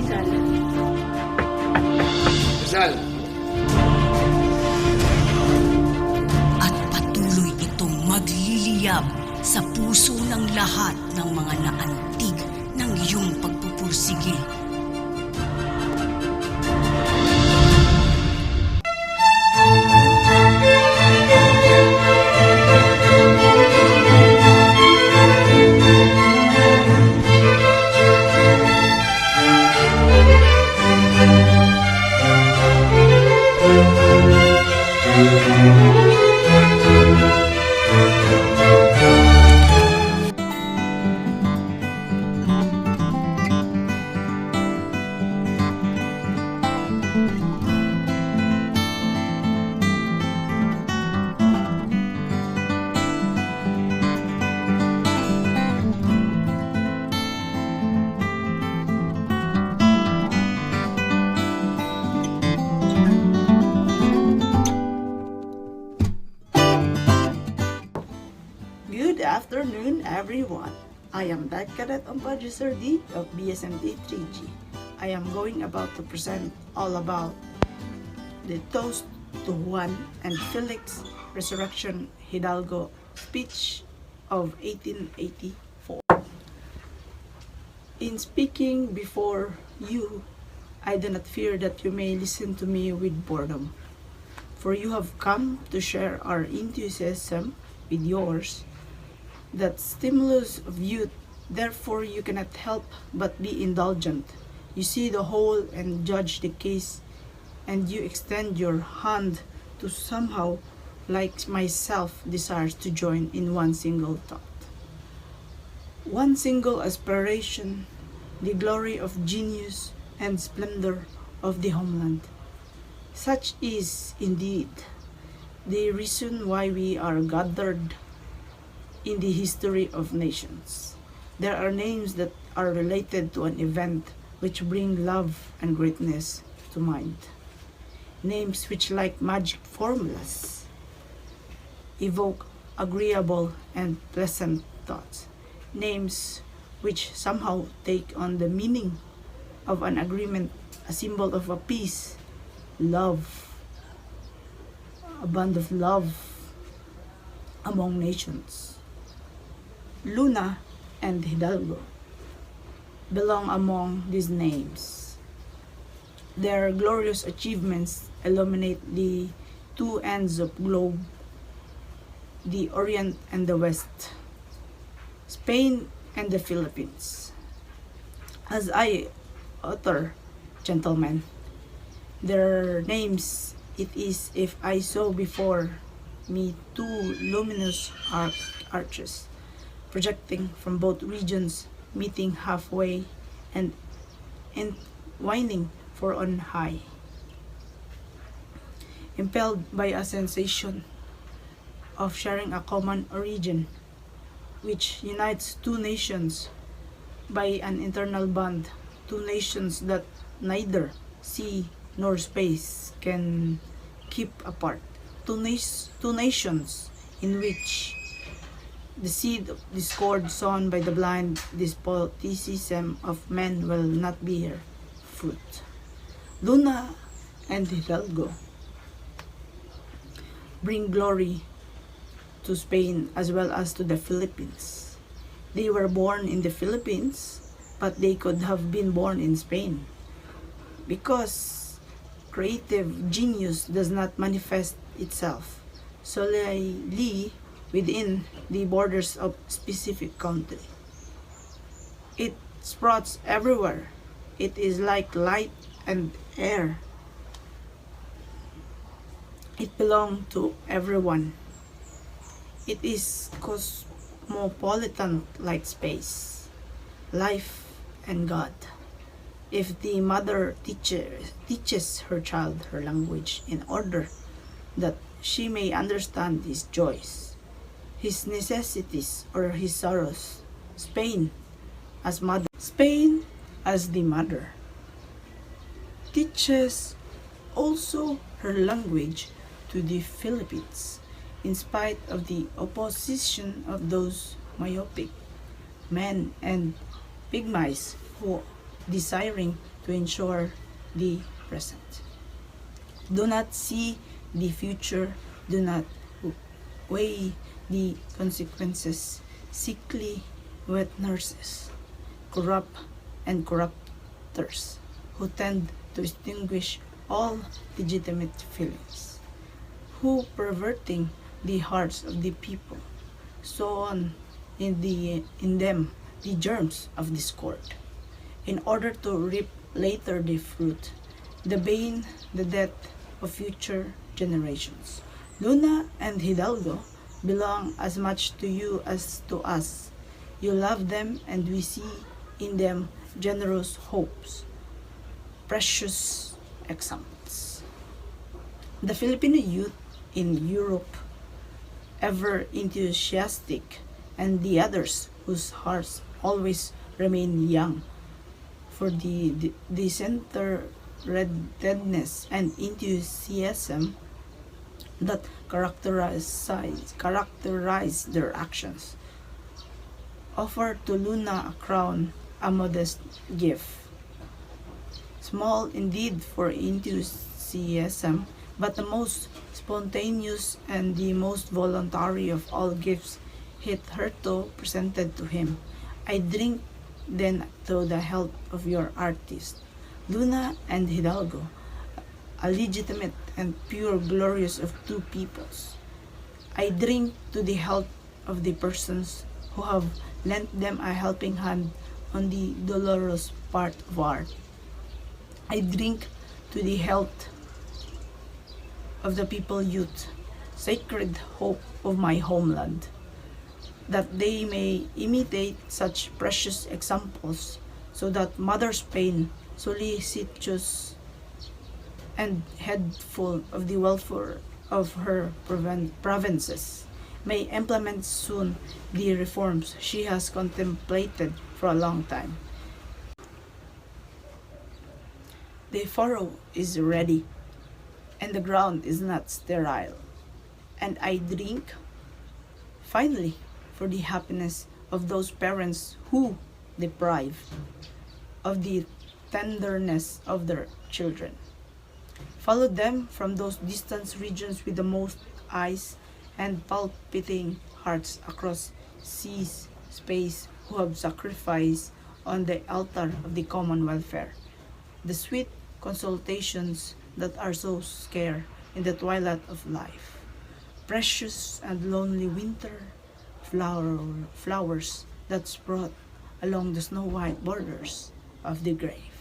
Rizal. Rizal, At patuloy itong magliliyab sa puso ng lahat ng mga naantig ng iyong pagpupursige. Good afternoon, everyone. I am Beth Cadet Producer D of BSMD 3G. I am going about to present all about the toast to Juan and Felix Resurrecion Hidalgo speech of 1884. In speaking before you, I do not fear that you may listen to me with boredom, for you have come to share our enthusiasm with yours, that stimulus of youth. Therefore you cannot help but be indulgent. You see the whole and judge the case, and you extend your hand to somehow, like myself, desires to join in one single thought, one single aspiration, the glory of genius and splendor of the homeland. Such is indeed the reason why we are gathered in the history of nations. There are names that are related to an event which bring love and greatness to mind. Names which, like magic formulas, evoke agreeable and pleasant thoughts. Names which somehow take on the meaning of an agreement, a symbol of a peace, love, a bond of love among nations. Luna and Hidalgo belong among these names. Their glorious achievements illuminate the two ends of globe, the Orient and the West, Spain and the Philippines. As I utter, gentlemen, their names it is if I saw before me two luminous arches projecting from both regions, meeting halfway and entwining for on high, impelled by a sensation of sharing a common origin which unites two nations by an internal bond, two nations that neither sea nor space can keep apart, two nations in which the seed of discord sown by the blind despotism of men will not bear fruit. Luna and Hidalgo bring glory to Spain as well as to the Philippines. They were born in the Philippines, but they could have been born in Spain, because creative genius does not manifest itself solely within the borders of specific country. It sprouts everywhere. It is like light and air. It belongs to everyone. It is cosmopolitan like space, life and God. If the mother teaches her child her language in order that she may understand his joys, his necessities or his sorrows, Spain as the mother teaches also her language to the Philippines, in spite of the opposition of those myopic men and pygmies who, desiring to ensure the present. Do not see the future, do not weigh the consequences. Sickly, wet nurses, corrupt and corrupters, who tend to extinguish all legitimate feelings, who perverting the hearts of the people, sow on in them the germs of discord, in order to reap later the fruit, the bane, the death of future generations. Luna and Hidalgo belong as much to you as to us. You love them, and we see in them generous hopes, precious examples. The Filipino youth in Europe, ever enthusiastic, and the others whose hearts always remain young, for the disinterestedness and enthusiasm that characterize their actions. Offer to Luna a crown, a modest gift. Small indeed for enthusiasm, but the most spontaneous and the most voluntary of all gifts hitherto presented to him. I drink then to the health of your artist, Luna and Hidalgo, a legitimate and pure glorious of two peoples. I drink to the health of the persons who have lent them a helping hand on the dolorous part of art. I drink to the health of the people youth, sacred hope of my homeland, that they may imitate such precious examples, so that mother's pain, solicitous and heedful of the welfare of her provinces, may implement soon the reforms she has contemplated for a long time. The furrow is ready, and the ground is not sterile, and I drink, finally, for the happiness of those parents who, deprived of the tenderness of their children, follow them from those distant regions with the most eyes and palpitating hearts across seas, space, who have sacrificed on the altar of the common welfare the sweet consultations that are so scarce in the twilight of life, precious and lonely winter flowers that sprout along the snow-white borders of the grave.